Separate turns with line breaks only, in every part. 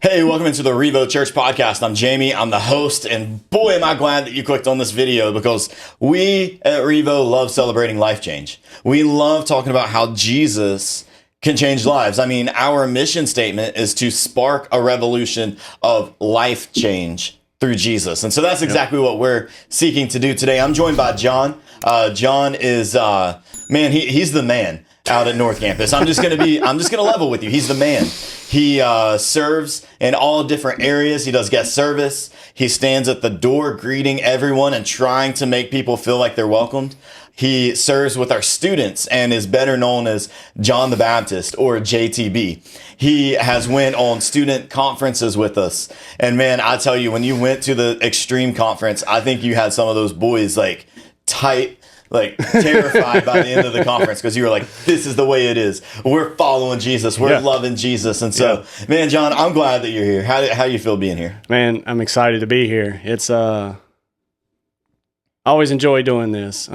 Hey, welcome into the REVO Church podcast. I'm Jamie. I'm the host, and boy, am I glad that you clicked on this video because we at REVO love celebrating life change. We love talking about how Jesus can change lives. I mean, our mission statement is to spark a revolution of life change through Jesus. And so that's exactly what we're seeking to do today. I'm joined by John. John is, he's the man out at North Campus. I'm just going to level with you. He's the man. He serves in all different areas. He does guest service. He stands at the door greeting everyone and trying to make people feel like they're welcomed. He serves with our students and is better known as John the Baptist or JTB. He has went on student conferences with us. And man, I tell you, when you went to the Extreme Conference, I think you had some of those boys like tight, like terrified by the end of the conference because you were like, this is the way it is. We're following Jesus. We're loving Jesus. And so, man, John, I'm glad that you're here. How do you feel being here?
Man, I'm excited to be here. It's I always enjoy doing this.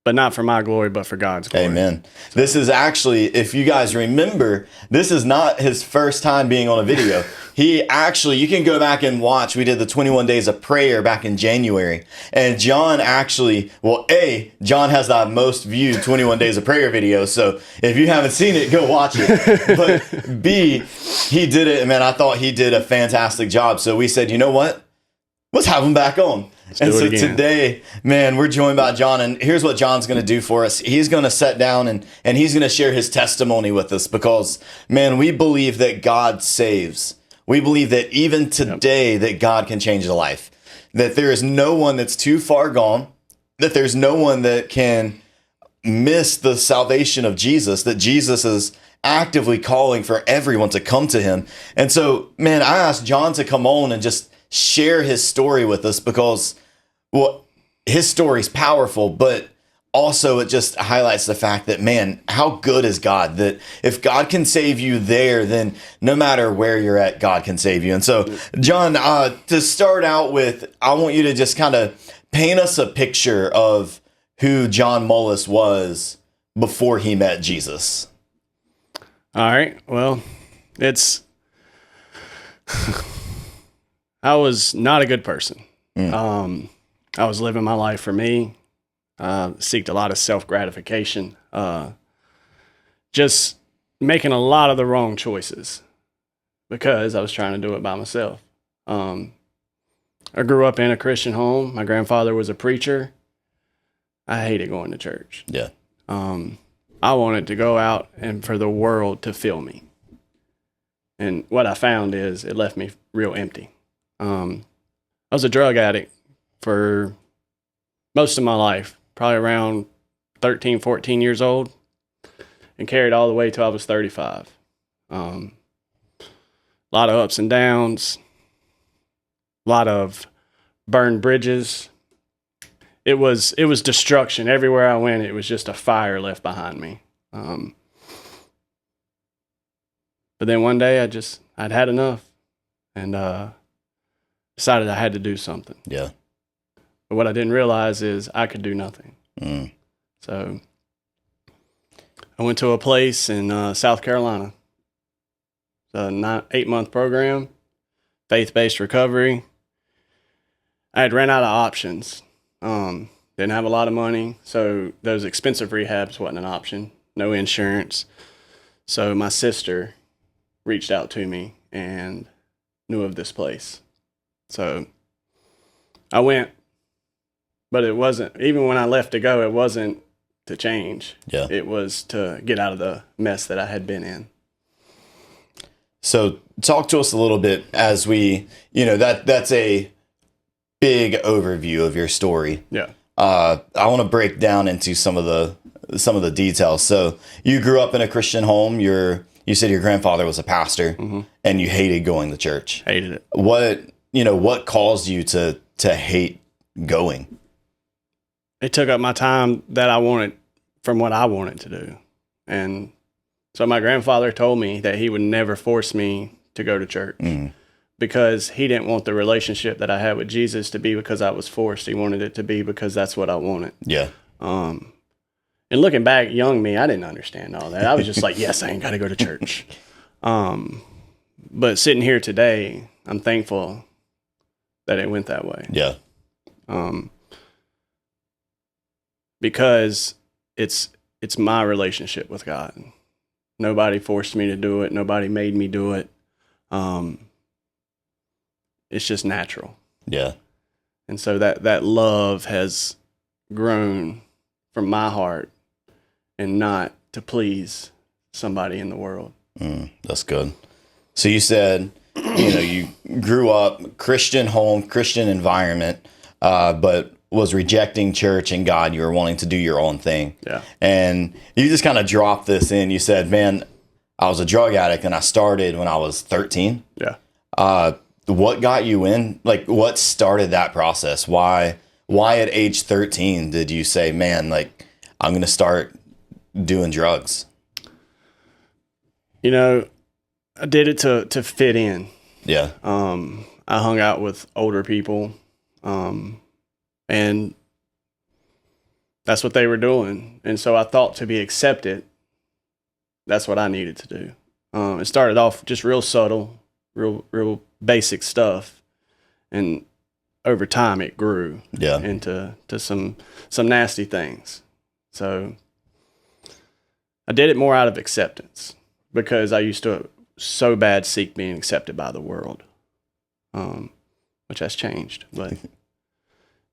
But not for my glory, but for God's glory.
Amen. This is actually, if you guys remember, this is not his first time being on a video. He actually, you can go back and watch. We did the 21 days of prayer back in January. And John actually, John has the most viewed 21 days of prayer video. So if you haven't seen it, go watch it. But B, he did it. And man, I thought he did a fantastic job. So we said, you know what? Let's have him back on. And so today, man, we're joined by John, and here's what John's going to do for us. He's going to sit down and he's going to share his testimony with us because, man, we believe that God saves. We believe that even today that God can change a life, that there is no one that's too far gone, that there's no one that can miss the salvation of Jesus, that Jesus is actively calling for everyone to come to him. And so, man, I asked John to come on and just share his story with us because, well, his story's powerful, but also it just highlights the fact that, man, how good is God? That if God can save you there, then no matter where you're at, God can save you. And so, John, to start out with, I want you to just kind of paint us a picture of who John Mullis was before he met Jesus.
All right. Well, I was not a good person. I was living my life for me, seeked a lot of self-gratification, just making a lot of the wrong choices because I was trying to do it by myself. I grew up in a Christian home. My grandfather was a preacher. I hated going to church.
Yeah.
I wanted to go out and for the world to fill me. And what I found is it left me real empty. I was a drug addict for most of my life, probably around 13, 14 years old, and carried all the way till I was 35. A lot of ups and downs, a lot of burned bridges. It was destruction. Everywhere I went, it was just a fire left behind me. But then one day I'd had enough and decided I had to do something.
Yeah.
But what I didn't realize is I could do nothing. So I went to a place in South Carolina. It's a 8-month program, faith-based recovery. I had ran out of options. Didn't have a lot of money, so those expensive rehabs wasn't an option. No insurance. So my sister reached out to me and knew of this place. So I went, but it wasn't, even when I left to go, it wasn't to change.
Yeah.
It was to get out of the mess that I had been in.
So talk to us a little bit as we, that's a big overview of your story.
Yeah.
I want to break down into some of the details. So you grew up in a Christian home. You said your grandfather was a pastor, and you hated going to church.
Hated it.
What caused you to hate going?
It took up my time that I wanted from what I wanted to do. And so my grandfather told me that he would never force me to go to church because he didn't want the relationship that I had with Jesus to be because I was forced. He wanted it to be because that's what I wanted.
Yeah.
And looking back, young me, I didn't understand all that. I was just like, yes, I ain't got to go to church. But sitting here today, I'm thankful that it went that way.
Yeah.
Because it's my relationship with God. Nobody forced me to do it. Nobody made me do it. It's just natural.
Yeah.
And so that love has grown from my heart, and not to please somebody in the world.
That's good. So you said, you grew up Christian home, Christian environment, but was rejecting church and God. You were wanting to do your own thing.
Yeah.
And you just kind of dropped this in. You said, man, I was a drug addict and I started when I was 13.
Yeah.
What got you in? Like, what started that process? Why at age 13 did you say, man, like, I'm going to start doing drugs?
I did it to fit in.
Yeah.
I hung out with older people, and that's what they were doing. And so I thought, to be accepted, that's what I needed to do. It started off just real subtle, real basic stuff, and over time it grew into some nasty things. So I did it more out of acceptance, because I used to so bad seek being accepted by the world, which has changed. But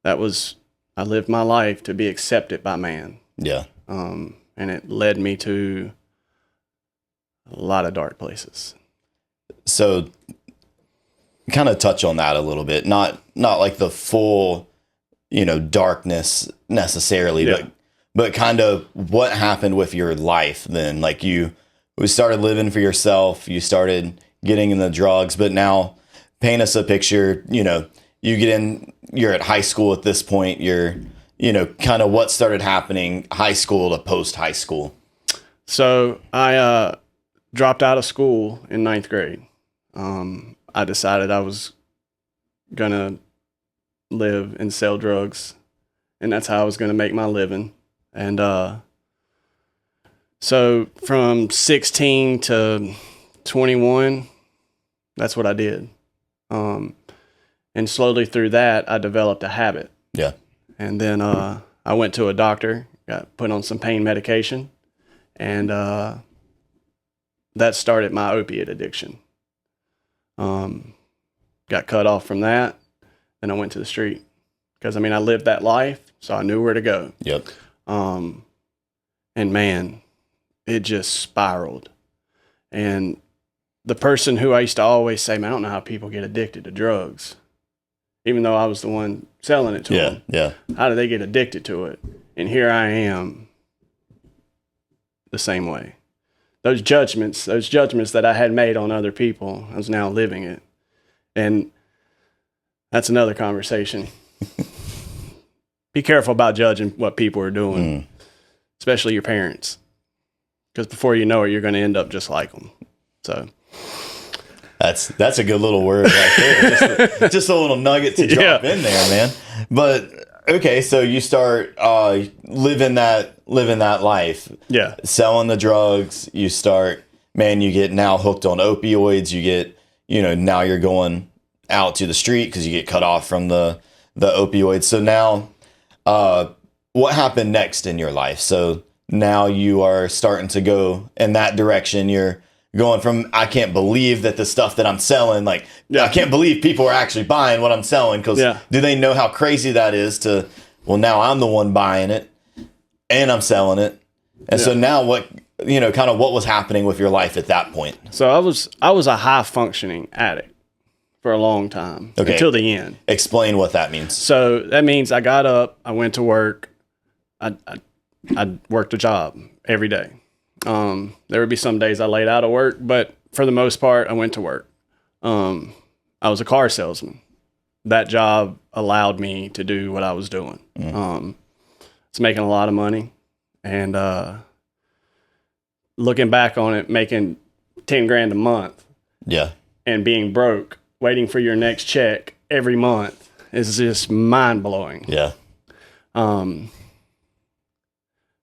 I lived my life to be accepted by man.
Yeah.
And it led me to a lot of dark places.
So kind of touch on that a little bit, not like the full, darkness necessarily, but kind of what happened with your life then. Like we started living for yourself, you started getting in the drugs, but now paint us a picture, you get in, you're at high school at this point, you're, kind of what started happening high school to post high school.
So I dropped out of school in 9th grade. I decided I was going to live and sell drugs, and that's how I was going to make my living. And so from 16 to 21, that's what I did. And slowly through that, I developed a habit.
Yeah.
And then I went to a doctor, got put on some pain medication, and that started my opiate addiction. Got cut off from that, and I went to the street, because I lived that life, so I knew where to go.
Yep.
And man, it just spiraled. And the person who I used to always say, man, I don't know how people get addicted to drugs, even though I was the one selling it to them.
Yeah.
How do they get addicted to it? And here I am, the same way. Those judgments that I had made on other people, I was now living it. And that's another conversation. Be careful about judging what people are doing, especially your parents, because before you know it, you're going to end up just like them. So
that's a good little word right there. Just a little nugget to drop in there, man. But okay, so you start living that life.
Yeah.
Selling the drugs, you start, man, you get now hooked on opioids, you get, now you're going out to the street because you get cut off from the opioids. So now what happened next in your life? So now you are starting to go in that direction. You're going from, I can't believe that the stuff that I'm selling, I can't believe people are actually buying what I'm selling, because do they know how crazy that is to, well, now I'm the one buying it and I'm selling it. And so now what, kind of what was happening with your life at that point? So
I was a high functioning addict for a long time, until the end.
Explain what that means.
So that means I got up, I went to work, I worked a job every day. There would be some days I laid out of work, but for the most part, I went to work. I was a car salesman. That job allowed me to do what I was doing. It's making a lot of money, and looking back on it, making 10 grand a month.
Yeah.
And being broke, waiting for your next check every month is just mind blowing.
Yeah.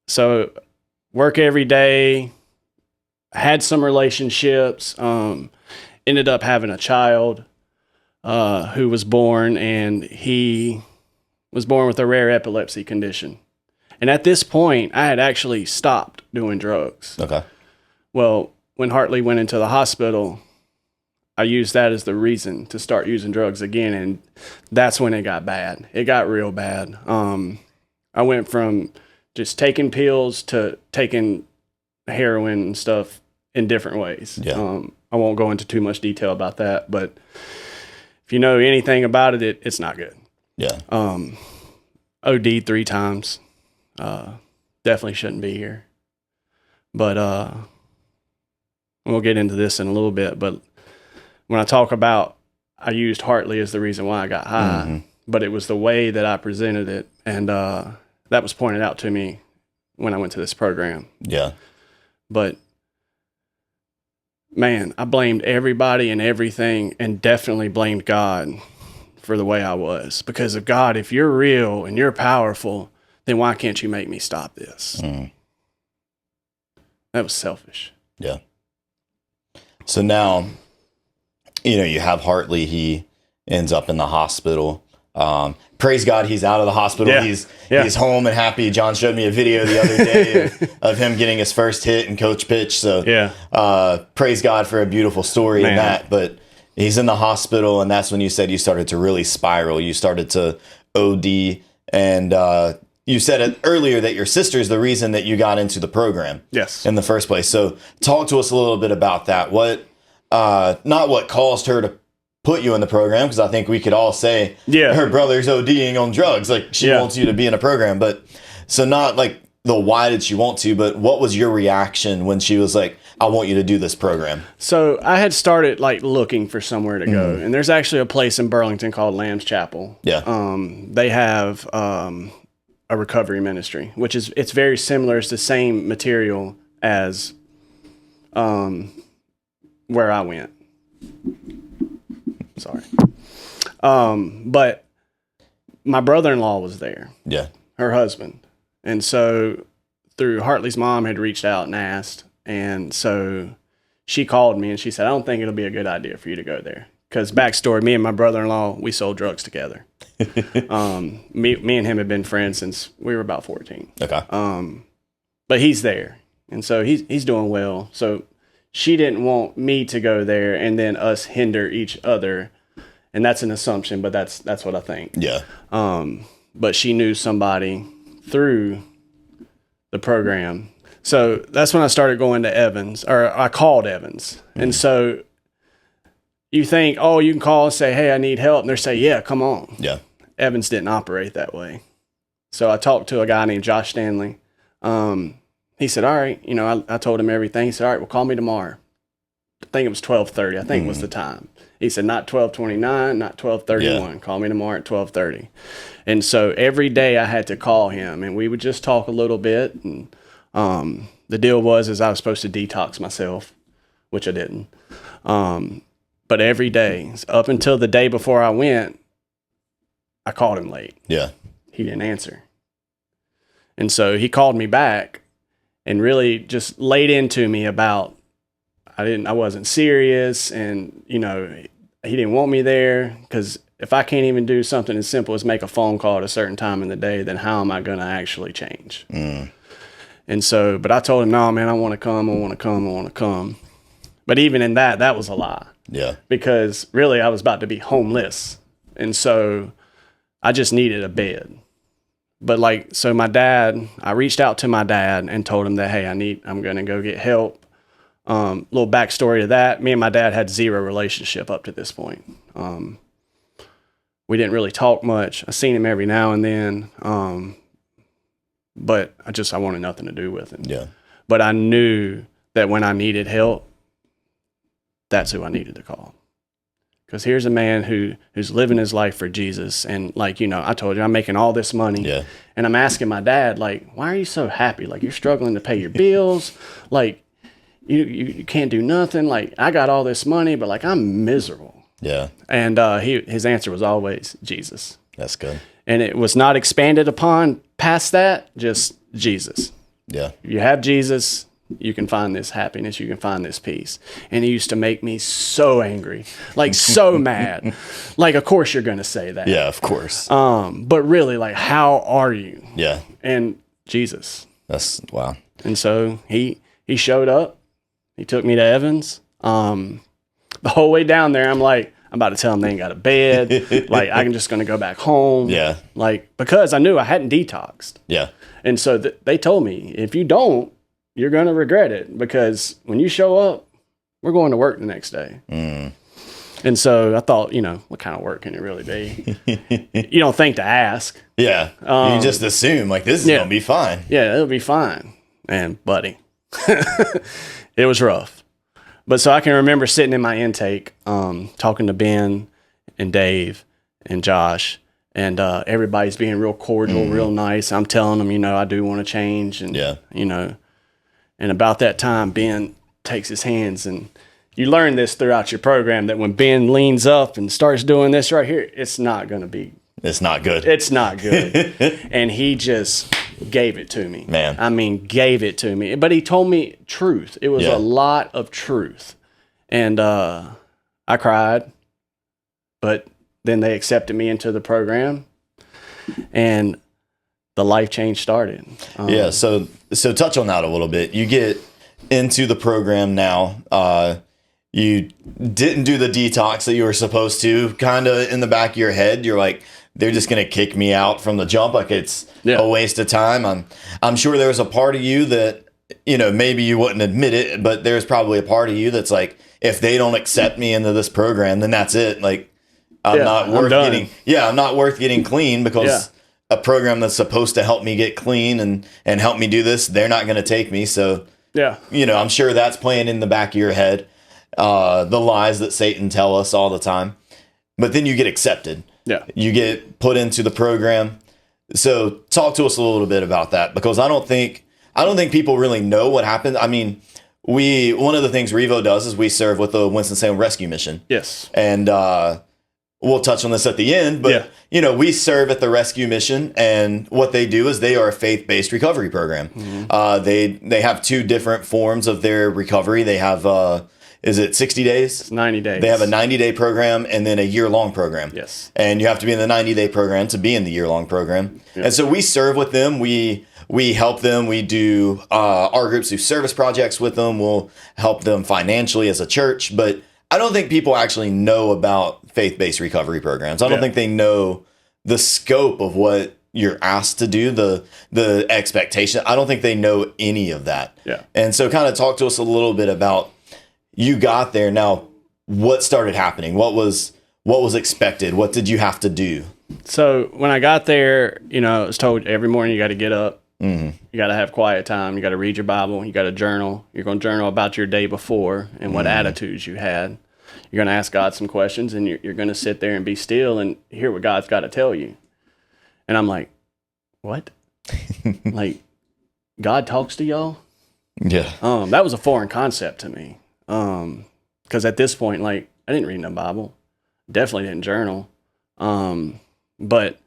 So work every day, had some relationships. ended up having a child who was born, and he was born with a rare epilepsy condition. And at this point, I had actually stopped doing drugs.
Okay.
Well, when Hartley went into the hospital, I used that as the reason to start using drugs again, and that's when it got bad. It got real bad. I went from just taking pills to taking heroin and stuff in different ways.
Yeah.
I won't go into too much detail about that, but if you know anything about it, it's not good.
Yeah.
OD'd 3 times. Definitely shouldn't be here. But we'll get into this in a little bit. But when I talk about, I used Hartley as the reason why I got high, but it was the way that I presented it. And that was pointed out to me when I went to this program.
Yeah.
But man, I blamed everybody and everything, and definitely blamed God for the way I was. Because of God, if you're real and you're powerful, then why can't you make me stop this? That was selfish.
Yeah. So now, you have Hartley. He ends up in the hospital. Praise God, he's out of the hospital.
Yeah.
He's home and happy. John showed me a video the other day of him getting his first hit and coach pitch. So praise God for a beautiful story in that. But he's in the hospital, and that's when you said you started to really spiral. You started to OD, and you said it earlier that your sister is the reason that you got into the program.
Yes.
In the first place. So talk to us a little bit about that. What, not what caused her to put you in the program, because I think we could all say her brother's ODing on drugs. Like, she wants you to be in a program. But so not like the why did she want to, but what was your reaction when she was like, I want you to do this program?
So I had started like looking for somewhere to go. And there's actually a place in Burlington called Lamb's Chapel.
Yeah.
They have a recovery ministry, which is, it's very similar. It's the same material as where I went. Sorry. But my brother-in-law was there.
Yeah.
Her husband. And so through Hartley's mom had reached out and asked. And so she called me and she said, I don't think it'll be a good idea for you to go there. Because backstory, me and my brother-in-law, we sold drugs together. Me and him have been friends since we were about 14.
Okay.
But he's there. And so he's doing well. So she didn't want me to go there and then us hinder each other. And that's an assumption, but that's what I think.
Yeah.
But she knew somebody through the program. So that's when I started going to Evans, or I called Evans. And so you think, oh, you can call and say, hey, I need help. And they say, yeah, come on.
Yeah.
Evans didn't operate that way. So I talked to a guy named Josh Stanley. He said, all right, I told him everything. He said, all right, well, call me tomorrow. I think it was 12:30. I think was the time. He said, not 12:29, not 12:31. Yeah. Call me tomorrow at 12:30. And so every day I had to call him, and we would just talk a little bit. And the deal was I was supposed to detox myself, which I didn't. But every day, up until the day before I went, I called him late.
Yeah.
He didn't answer. And so he called me back and really just laid into me about I wasn't serious, and he didn't want me there, because if I can't even do something as simple as make a phone call at a certain time in the day, then how am I going to actually change? And so, but I told him, no, man, I want to come. But even in that was a lie.
Yeah.
Because really I was about to be homeless. And so I just needed a bed. But so I reached out to my dad and told him that, hey, I'm going to go get help. Little backstory to that. Me and my dad had zero relationship up to this point. We didn't really talk much. I seen him every now and then. But I wanted nothing to do with him.
Yeah. But
I knew that when I needed help, that's who I needed to call. Because here's a man who's living his life for Jesus. And I told you, I'm making all this money.
Yeah.
And I'm asking my dad, why are you so happy? You're struggling to pay your bills. You can't do nothing. I got all this money, but I'm miserable.
Yeah.
And his answer was always Jesus.
That's good.
And it was not expanded upon past that, just Jesus.
Yeah.
You have Jesus, you can find this happiness, you can find this peace. And it used to make me so angry, like so mad. Like, of course you're going to say that.
Yeah, of course.
But really, like, how are you?
Yeah.
And Jesus.
That's wow.
And so he showed up. He took me to Evans. The whole way down there, I'm like, I'm about to tell them they ain't got a bed. Like, I'm just going to go back home.
Yeah.
Like, because I knew I hadn't detoxed.
Yeah.
And so they told me, if you don't, you're going to regret it, because when you show up, we're going to work the next day. And so I thought, what kind of work can it really be? You don't think to ask.
Yeah. You just assume, like, this is going to be fine.
Yeah, it'll be fine. And buddy, it was rough. But so I can remember sitting in my intake, talking to Ben and Dave and Josh, and everybody's being real cordial, real nice. I'm telling them, I do want to change. And, and about that time, Ben takes his hands, and you learn this throughout your program, that when Ben leans up and starts doing this right here, it's not going to be.
It's not good.
It's not good. And he just gave it to me.
Man.
I mean, gave it to me. But he told me truth. It was a lot of truth. And I cried. But then they accepted me into the program. And the life change started.
So touch on that a little bit. You get into the program now. You didn't do the detox that you were supposed to. Kind of in the back of your head, you're like, they're just going to kick me out from the jump. Like, it's a waste of time. I'm sure there was a part of you that, maybe you wouldn't admit it, but there's probably a part of you that's like, if they don't accept me into this program, then that's it. Like, I'm not worth getting clean, because a program that's supposed to help me get clean and help me do this, they're not going to take me. So, I'm sure that's playing in the back of your head, the lies that Satan tell us all the time. But then you get accepted. Yeah. You get put into the program. So talk to us a little bit about that, because I don't think people really know what happened. I mean, one of the things REVO does is we serve with the Winston-Salem Rescue Mission. Yes. And we'll touch on this at the end, but we serve at the Rescue Mission, and what they do is they are a faith-based recovery program. They have two different forms of their recovery. They have is it 60 days?
It's 90 days.
They have a 90-day program and then a year-long program. Yes. And you have to be in the 90-day program to be in the year-long program. Yep. And so we serve with them. We help them. We do our groups do service projects with them. We'll help them financially as a church. But I don't think people actually know about faith-based recovery programs. I don't think they know the scope of what you're asked to do, the expectation. I don't think they know any of that. Yeah. And so kind of talk to us a little bit about, you got there. Now, what started happening? What was expected? What did you have to do?
So when I got there, I was told every morning you got to get up. You got to have quiet time. You got to read your Bible. You got to journal. You're going to journal about your day before and what attitudes you had. You're going to ask God some questions, and you're going to sit there and be still and hear what God's got to tell you. And I'm like, what? Like, God talks to y'all? Yeah. That was a foreign concept to me. Because at this point, like, I didn't read no Bible, definitely didn't journal. But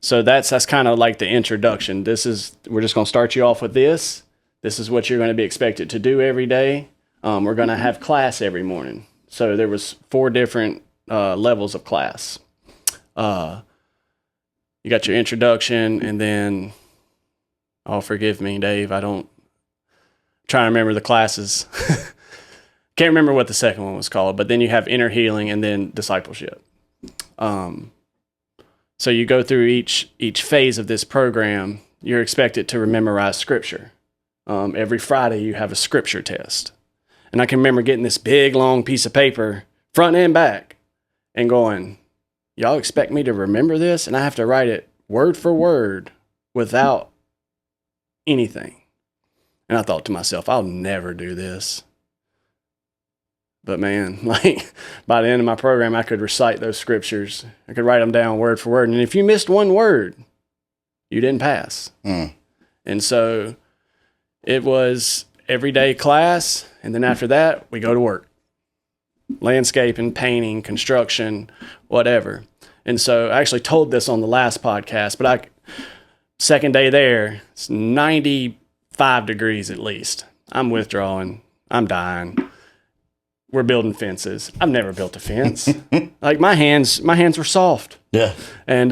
so that's kind of like the introduction. We're just going to start you off with this. This is what you're going to be expected to do every day. We're going to have class every morning. So there was 4 different levels of class. You got your introduction, and then, forgive me, Dave, I don't try to remember the classes. Can't remember what the second one was called, but then you have inner healing and then discipleship. So you go through each phase of this program. You're expected to memorize scripture. Every Friday you have a scripture test. And I can remember getting this big, long piece of paper, front and back, and going, y'all expect me to remember this? And I have to write it word for word without anything. And I thought to myself, I'll never do this. But man, like, by the end of my program, I could recite those scriptures. I could write them down word for word. And if you missed one word, you didn't pass. And so it was everyday class. And then after that, we go to work. Landscaping, painting, construction, whatever. And so I actually told this on the last podcast, but second day there, it's 95 degrees at least. I'm withdrawing. I'm dying. We're building fences. I've never built a fence. Like my hands were soft.
Yeah.
And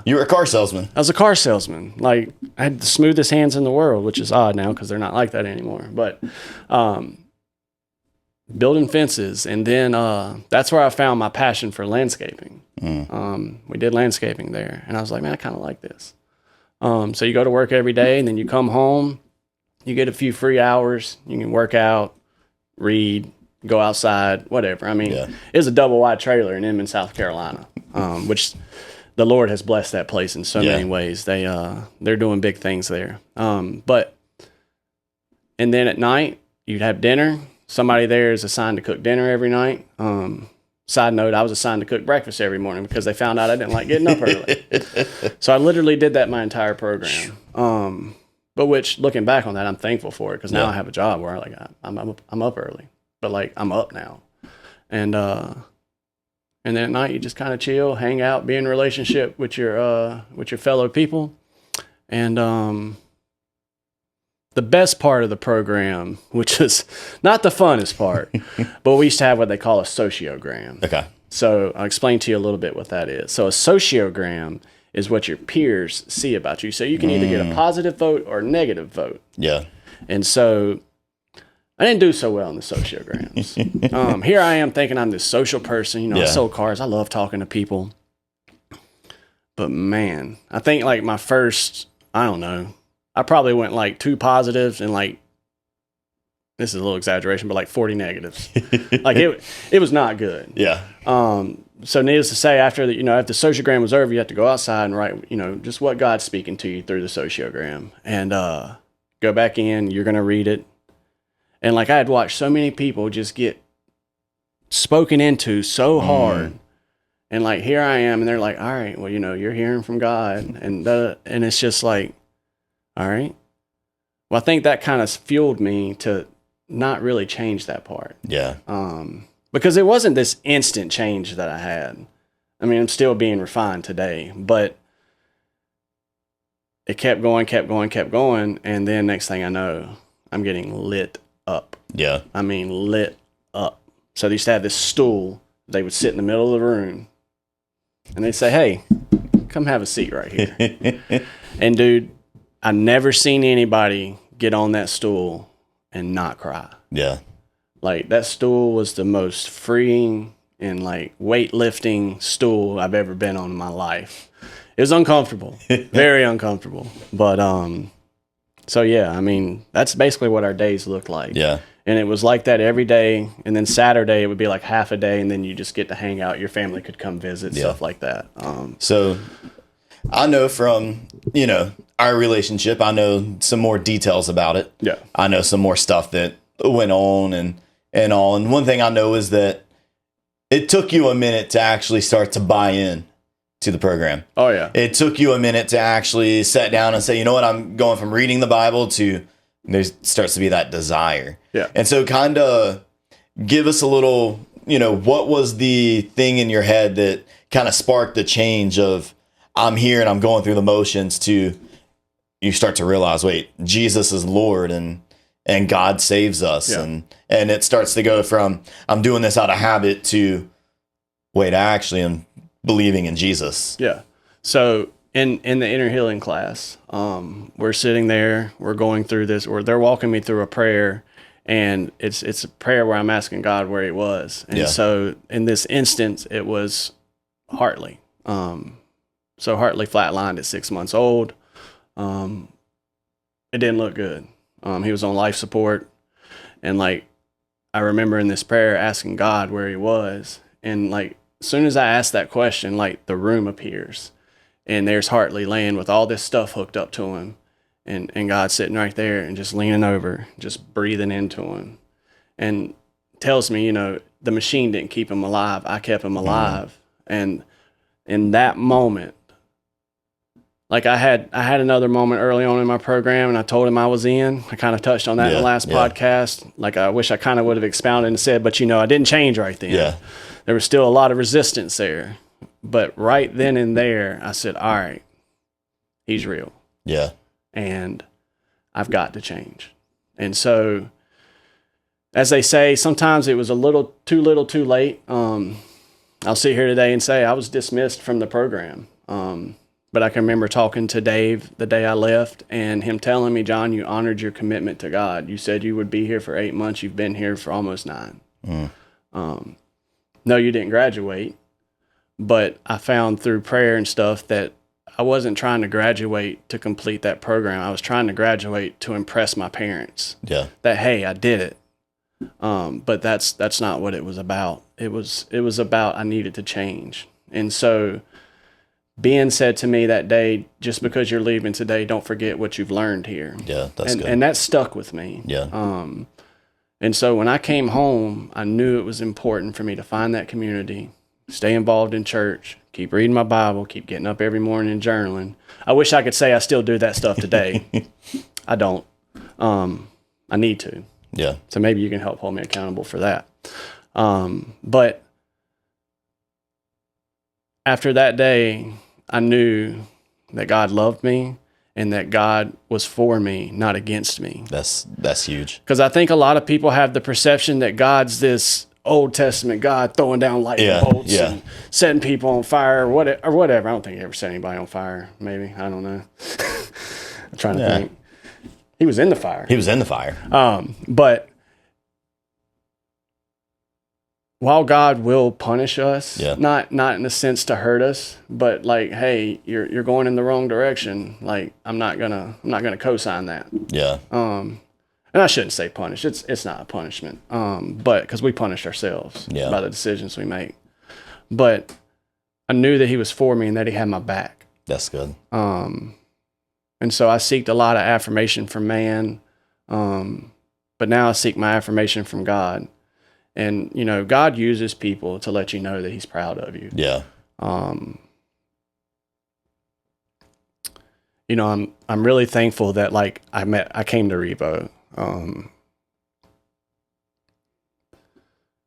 you were a car salesman.
I was a car salesman. Like I had the smoothest hands in the world, which is odd now because they're not like that anymore. But building fences, and then that's where I found my passion for landscaping. We did landscaping there, and I was like, man, I kind of like this. So you go to work every day, and then you come home, you get a few free hours, you can work out, read, go outside, whatever. I mean, it's a double wide trailer in Inman, South Carolina, which the Lord has blessed that place in so many ways. They're doing big things there. And then at night, you'd have dinner. Somebody there is assigned to cook dinner every night. Side note, I was assigned to cook breakfast every morning because they found out I didn't like getting up early. So I literally did that my entire program. But which, looking back on that, I'm thankful for it because now I have a job where I'm up early, but like I'm up now. And then at night you just kind of chill, hang out, be in a relationship with your fellow people. And the best part of the program, which is not the funnest part, but we used to have what they call a sociogram.
Okay.
So I'll explain to you a little bit what that is. So a sociogram is what your peers see about you. So you can either get a positive vote or a negative vote.
Yeah.
And so I didn't do so well in the sociograms. Here I am thinking I'm this social person. I sold cars. I love talking to people. But man, I think like my first, I don't know, I probably went like 2 positives and like, this is a little exaggeration, but like 40 negatives. Like it was not good.
Yeah.
So needless to say, after the sociogram was over, you have to go outside and write, just what God's speaking to you through the sociogram, and go back in. You're going to read it. And like I had watched so many people just get spoken into so hard. And like, here I am, and they're like, all right, well, you're hearing from God. And it's just like, all right. Well, I think that kind of fueled me to not really change that part.
Yeah.
Because it wasn't this instant change that I had. I mean, I'm still being refined today, but it kept going. And then next thing I know, I'm getting lit up.
Yeah.
I mean, lit up. So they used to have this stool. They would sit in the middle of the room and they'd say, hey, come have a seat right here. And dude, I never seen anybody get on that stool and not cry.
Yeah. Like
that stool was the most freeing and like weightlifting stool I've ever been on in my life. It was uncomfortable, very uncomfortable. But so yeah, I mean, that's basically what our days looked like.
Yeah.
And it was like that every day. And then Saturday it would be like half a day, and then you just get to hang out. Your family could come visit, stuff like that.
So I know from, our relationship, I know some more details about it.
Yeah.
I know some more stuff that went on and all. And one thing I know is that it took you a minute to actually start to buy in to the program.
Oh, yeah.
It took you a minute to actually sit down and say, you know what, I'm going from reading the Bible to there starts to be that desire.
Yeah.
And so kind of give us a little, what was the thing in your head that kind of sparked the change of I'm here and I'm going through the motions to you start to realize, wait, Jesus is Lord and God saves us.
Yeah.
And it starts to go from I'm doing this out of habit to wait, I actually am believing in Jesus.
Yeah. So in the inner healing class, we're sitting there, we're going through this, or they're walking me through a prayer, and it's a prayer where I'm asking God where he was. And so in this instance, it was Hartley. So Hartley flatlined at 6 months old. It didn't look good. He was on life support. And like, I remember in this prayer asking God where he was. And like, as soon as I asked that question, like the room appears and there's Hartley laying with all this stuff hooked up to him. And God sitting right there and just leaning over, just breathing into him, and tells me, the machine didn't keep him alive. I kept him alive. And in that moment, like I had another moment early on in my program, and I told him I was in. I kind of touched on that in the last podcast. Like I wish I kind of would have expounded and said, but I didn't change right then.
Yeah.
There was still a lot of resistance there. But right then and there, I said, all right, he's real.
Yeah.
And I've got to change. And so as they say, sometimes it was a little too late. I'll sit here today and say I was dismissed from the program. But I can remember talking to Dave the day I left and him telling me, John, you honored your commitment to God. You said you would be here for 8 months. You've been here for almost 9. No, you didn't graduate, but I found through prayer and stuff that I wasn't trying to graduate to complete that program. I was trying to graduate to impress my parents.
Yeah.
That, hey, I did it. But that's not what it was about. It was about I needed to change. And so being said to me that day, just because you're leaving today, don't forget what you've learned here.
Yeah, that's good.
And that stuck with me.
Yeah.
And so when I came home, I knew it was important for me to find that community, stay involved in church, keep reading my Bible, keep getting up every morning and journaling. I wish I could say I still do that stuff today. I don't. I need to.
Yeah.
So maybe you can help hold me accountable for that. But after that day, I knew that God loved me and that God was for me, not against me.
That's huge.
Because I think a lot of people have the perception that God's this Old Testament God throwing down lightning bolts and setting people on fire or whatever. I don't think he ever set anybody on fire. Maybe. I don't know. I'm trying to think. He was in the fire.
He was in the fire.
But while God will punish us, not in a sense to hurt us, but like, hey, you're going in the wrong direction. Like, I'm not gonna co-sign that.
Yeah.
And I shouldn't say punish. It's not a punishment. But because we punish ourselves by the decisions we make. But I knew that he was for me and that he had my back.
That's good.
And so I seeked a lot of affirmation from man. But now I seek my affirmation from God. And, you know, God uses people to let you know that he's proud of you.
Yeah.
You know, I'm really thankful that like I came to REVO.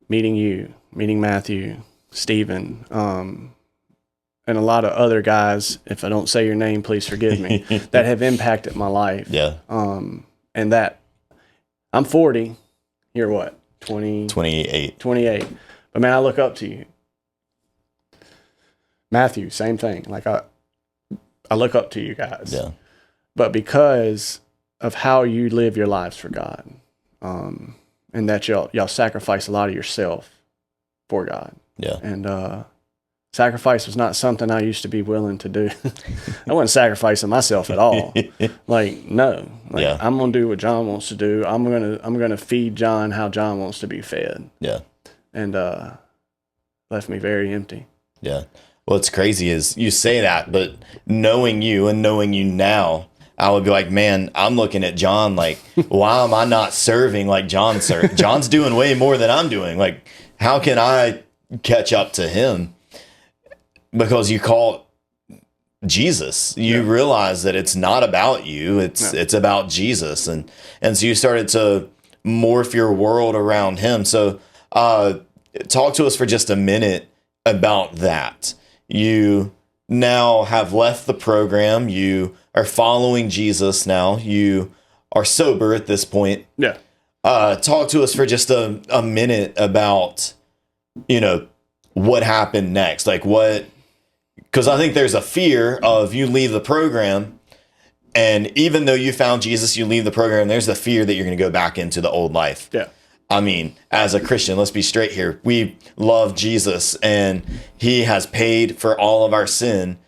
Meeting you, meeting Matthew, Stephen, and a lot of other guys, if I don't say your name, please forgive me, that have impacted my life.
Yeah.
And that I'm 40. You're what? 28. But man, I look up to you. Matthew, same thing. Like I look up to you guys.
Yeah.
But because of how you live your lives for God, and that y'all sacrifice a lot of yourself for God. Yeah. And sacrifice was not something I used to be willing to do. I wasn't sacrificing myself at all. Like, no. Like, I'm gonna do what John wants to do. I'm gonna feed John how John wants to be fed. Yeah. And left me very empty.
Yeah. What's crazy is you say that, but knowing you and knowing you now, I would be like, man, I'm looking at John like, why am I not serving like John served? John's doing way more than I'm doing. Like, how can I catch up to him? Because you call Jesus, you realize that it's not about you. It's about Jesus. And so you started to morph your world around him. So talk to us for just a minute about that. You now have left the program. You are following Jesus now. You are sober at this point. Yeah. Talk to us for just a minute about, you know, what happened next. Like what, because I think there's a fear of you leave the program, and even though you found Jesus, you leave the program, there's the fear that you're going to go back into the old life. Yeah. I mean, as a Christian, let's be straight here. We love Jesus, and he has paid for all of our sin.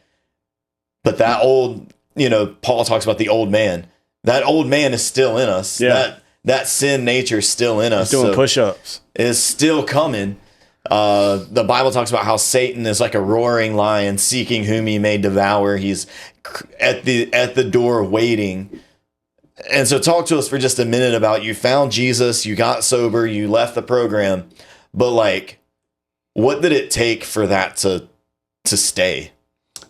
But that old, you know, Paul talks about the old man. That old man is still in us. Yeah. That sin nature is still in us.
He's doing push-ups.
Is still coming. The Bible talks about how Satan is like a roaring lion seeking whom he may devour. He's at the door waiting. And so talk to us for just a minute about you found Jesus, you got sober, you left the program, but like, what did it take for that to stay?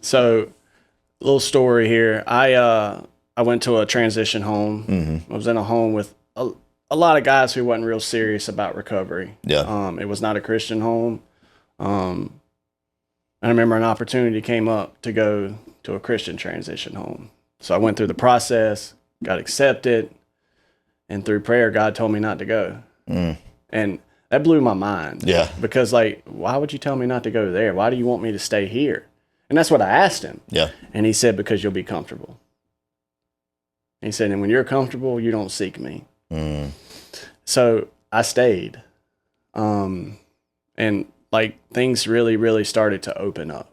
So, little story here. I went to a transition home. Mm-hmm. I was in a home with a lot of guys who wasn't real serious about recovery. Yeah. It was not a Christian home. I remember an opportunity came up to go to a Christian transition home. So I went through the process, got accepted, and through prayer, God told me not to go. And that blew my mind.
Yeah.
Because, like, why would you tell me not to go there? Why do you want me to stay here? And that's what I asked him.
Yeah.
And he said, because you'll be comfortable. He said, and when you're comfortable, you don't seek me. So I stayed. And, like, things really, really started to open up.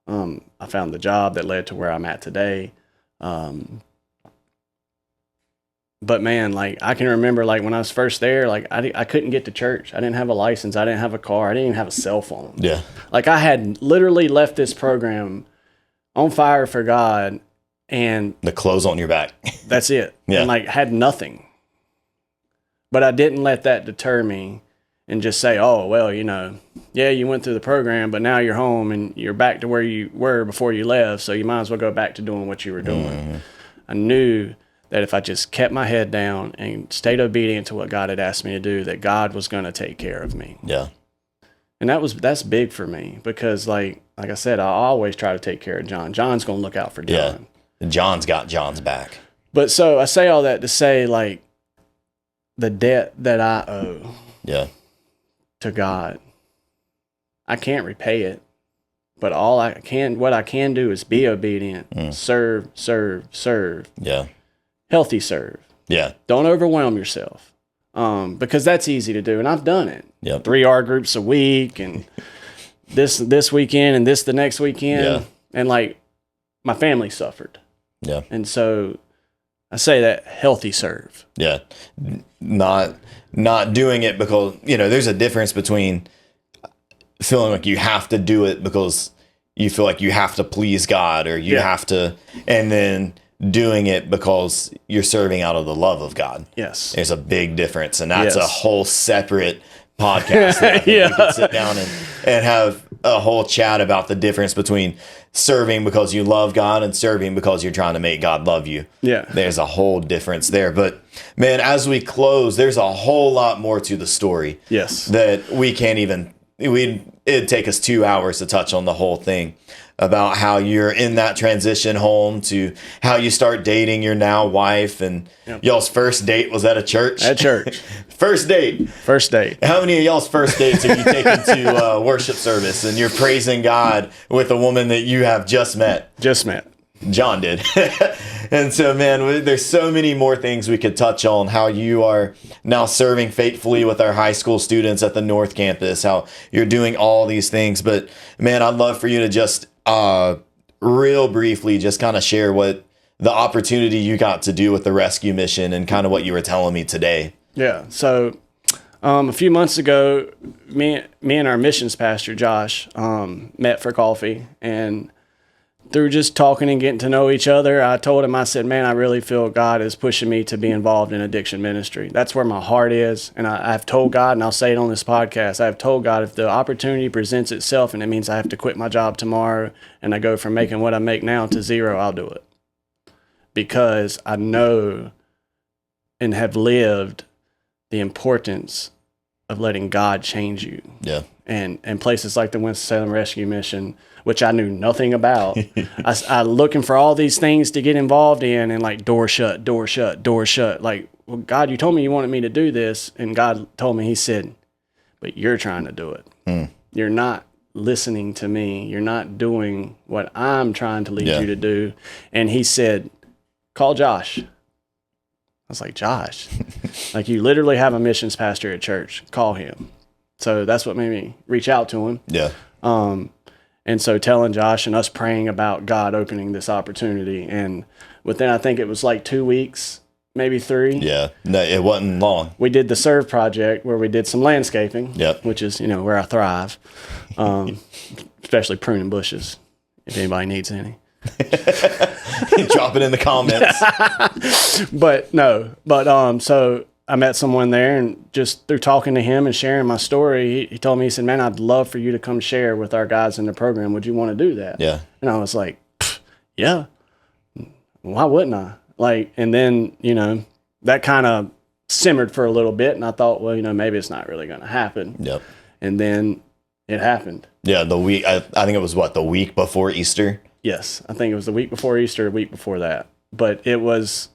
I found the job that led to where I'm at today. But man, like, I can remember, like, when I was first there, like, I couldn't get to church. I didn't have a license. I didn't have a car. I didn't even have a cell phone.
Yeah.
Like, I had literally left this program on fire for God, and
The clothes on your back.
that's it.
Yeah.
And, like, had nothing. But I didn't let that deter me and just say, oh, well, you know, yeah, you went through the program, but now you're home and you're back to where you were before you left, so you might as well go back to doing what you were doing. I knew that if I just kept my head down and stayed obedient to what God had asked me to do, that God was going to take care of me.
Yeah.
And that's big for me because, like I said, I always try to take care of John. John's going to look out for John.
Yeah. John's got John's back.
But so I say all that to say, like, the debt that I owe to God, I can't repay it. But what I can do is be obedient, serve.
Yeah.
Healthy serve.
Yeah.
Don't overwhelm yourself. Because that's easy to do. And I've done it.
Yep.
3 R groups a week and this weekend and this the next weekend.
Yeah.
And like my family suffered.
Yeah.
And so I say that healthy serve.
Yeah. Not doing it because, you know, there's a difference between feeling like you have to do it because you feel like you have to please God or you have to, and then doing it because you're serving out of the love of God.
Yes.
There's a big difference. And that's a whole separate podcast. That we could sit down and have a whole chat about the difference between serving because you love God and serving because you're trying to make God love you.
Yeah.
There's a whole difference there. But man, as we close, there's a whole lot more to the story.
Yes.
That we can't even, it'd take us 2 hours to touch on the whole thing about how you're in that transition home to how you start dating your now wife and y'all's first date was at a church.
At church.
First date.
First date.
How many of y'all's first dates have you taken to worship service and you're praising God with a woman that you have just met?
Just met.
John did. And so, man, there's so many more things we could touch on. How you are now serving faithfully with our high school students at the North Campus, how you're doing all these things. But, man, I'd love for you to just real briefly just kind of share what the opportunity you got to do with the rescue mission and kind of what you were telling me today.
Yeah. So a few months ago, me and our missions pastor, Josh, met for coffee. And through just talking and getting to know each other, I told him, I said, man, I really feel God is pushing me to be involved in addiction ministry. That's where my heart is. And I've told God, and I'll say it on this podcast, I've told God if the opportunity presents itself and it means I have to quit my job tomorrow and I go from making what I make now to zero, I'll do it. Because I know and have lived the importance of letting God change you.
Yeah.
And places like the Winston-Salem Rescue Mission, which I knew nothing about. I looking for all these things to get involved in and like door shut. Like, well, God, you told me you wanted me to do this. And God told me, he said, but you're trying to do it. You're not listening to me. You're not doing what I'm trying to lead you to do. And he said, call Josh. I was like, Josh, like you literally have a missions pastor at church. Call him. So that's what made me reach out to him.
Yeah.
And so telling Josh and us praying about God opening this opportunity. And within, I think it was like 2 weeks, maybe 3.
Yeah. No, it wasn't long.
We did the Serve project where we did some landscaping,
Yep.
which is, you know, where I thrive, especially pruning bushes, if anybody needs any.
Drop it in the comments.
So I met someone there, and just through talking to him and sharing my story, he told me, he said, man, I'd love for you to come share with our guys in the program. Would you want to do that?
Yeah.
And I was like, yeah, why wouldn't I? Like, and then, you know, that kind of simmered for a little bit, and I thought, well, you know, maybe it's not really going to happen.
Yep.
And then it happened.
Yeah. The week, I think it was the week before Easter?
Yes. I think it was the week before Easter, a week before that. But it was,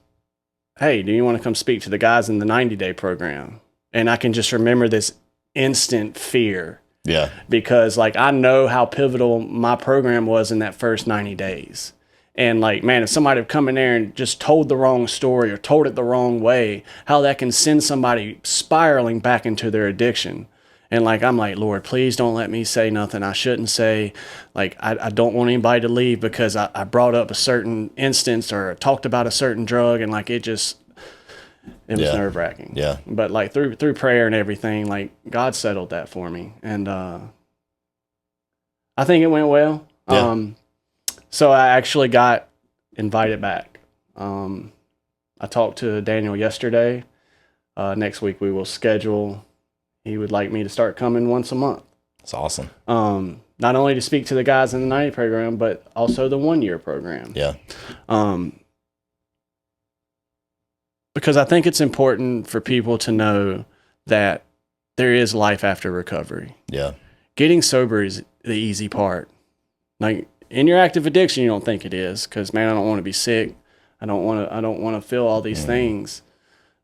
hey, do you want to come speak to the guys in the 90-day program? And I can just remember this instant fear.
Yeah.
Because like I know how pivotal my program was in that first 90 days. And like, man, if somebody had come in there and just told the wrong story or told it the wrong way, how that can send somebody spiraling back into their addiction. And like, I'm like, Lord, please don't let me say nothing I shouldn't say. Like, I don't want anybody to leave because I brought up a certain instance or talked about a certain drug. And like, it was nerve wracking.
Yeah.
But like through prayer and everything, like God settled that for me. And I think it went well.
Yeah.
So I actually got invited back. I talked to Daniel yesterday. Next week we will schedule. He would like me to start coming once a month.
That's awesome.
Not only to speak to the guys in the 90 program, but also the 1 year program.
Yeah.
Because I think it's important for people to know that there is life after recovery.
Yeah.
Getting sober is the easy part. Like in your active addiction, you don't think it is because, man, I don't want to be sick. I don't want to feel all these things.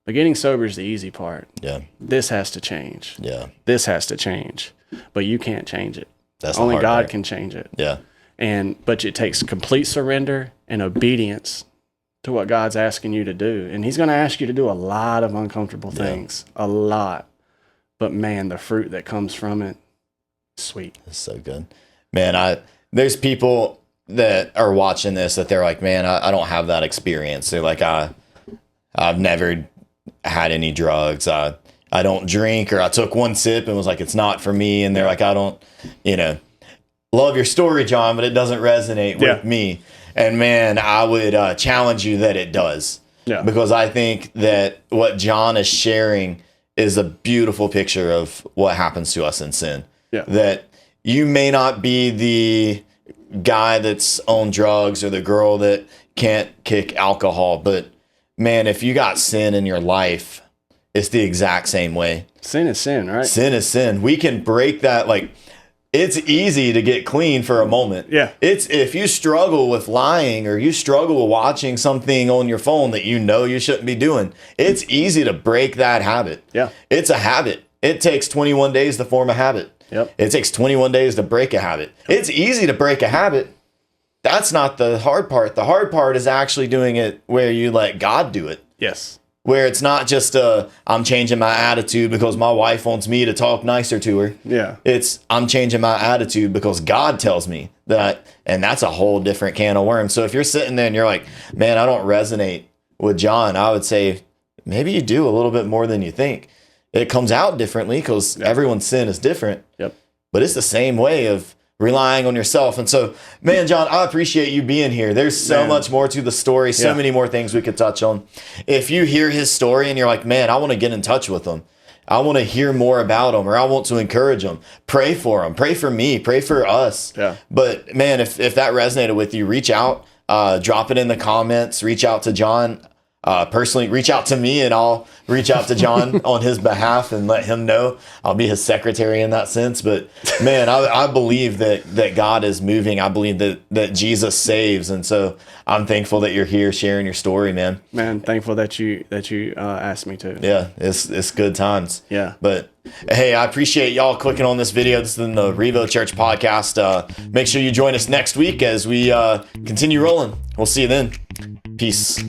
But getting sober is the easy part.
Yeah.
This has to change.
Yeah.
This has to change. But you can't change it.
That's
only
the hard
God
part.
can change it.
Yeah.
But it takes complete surrender and obedience to what God's asking you to do. And he's going to ask you to do a lot of uncomfortable things. A lot. But man, the fruit that comes from it, sweet.
It's so good. Man, there's people that are watching this that they're like, man, I don't have that experience. They're like, I've never had any drugs. I don't drink, or I took one sip and was like, it's not for me. And they're like, I don't, love your story, John, but it doesn't resonate with me. And man, I would challenge you that it does.
Yeah.
Because I think that what John is sharing is a beautiful picture of what happens to us in sin.
Yeah.
That you may not be the guy that's on drugs or the girl that can't kick alcohol, but man, if you got sin in your life, it's the exact same way.
Sin is sin, right?
Sin is sin. We can break that. Like, it's easy to get clean for a moment.
Yeah.
It's if you struggle with lying or you struggle with watching something on your phone that you know you shouldn't be doing, it's easy to break that habit.
Yeah.
It's a habit. It takes 21 days to form a habit.
Yep.
It takes 21 days to break a habit. It's easy to break a habit. That's not the hard part. The hard part is actually doing it where you let God do it.
Yes.
Where it's not just I'm changing my attitude because my wife wants me to talk nicer to her.
Yeah.
It's I'm changing my attitude because God tells me that, and that's a whole different can of worms. So if you're sitting there and you're like, man, I don't resonate with John, I would say maybe you do a little bit more than you think. It comes out differently because everyone's sin is different.
Yep.
But it's the same way of relying on yourself. And so, man, John, I appreciate you being here. There's so much more to the story, so many more things we could touch on. If you hear his story and you're like, man, I want to get in touch with him. I want to hear more about him, or I want to encourage him. Pray for him. Pray for me. Pray for us.
Yeah.
But man, if that resonated with you, reach out, drop it in the comments, reach out to John. Personally, reach out to me and I'll reach out to John on his behalf and let him know. I'll be his secretary in that sense. But man, I believe that God is moving. I believe that Jesus saves. And so I'm thankful that you're here sharing your story, man.
Man, thankful that you asked me to.
Yeah, it's good times.
Yeah.
But hey, I appreciate y'all clicking on this video. This is the REVO Church podcast. Make sure you join us next week as we continue rolling. We'll see you then. Peace.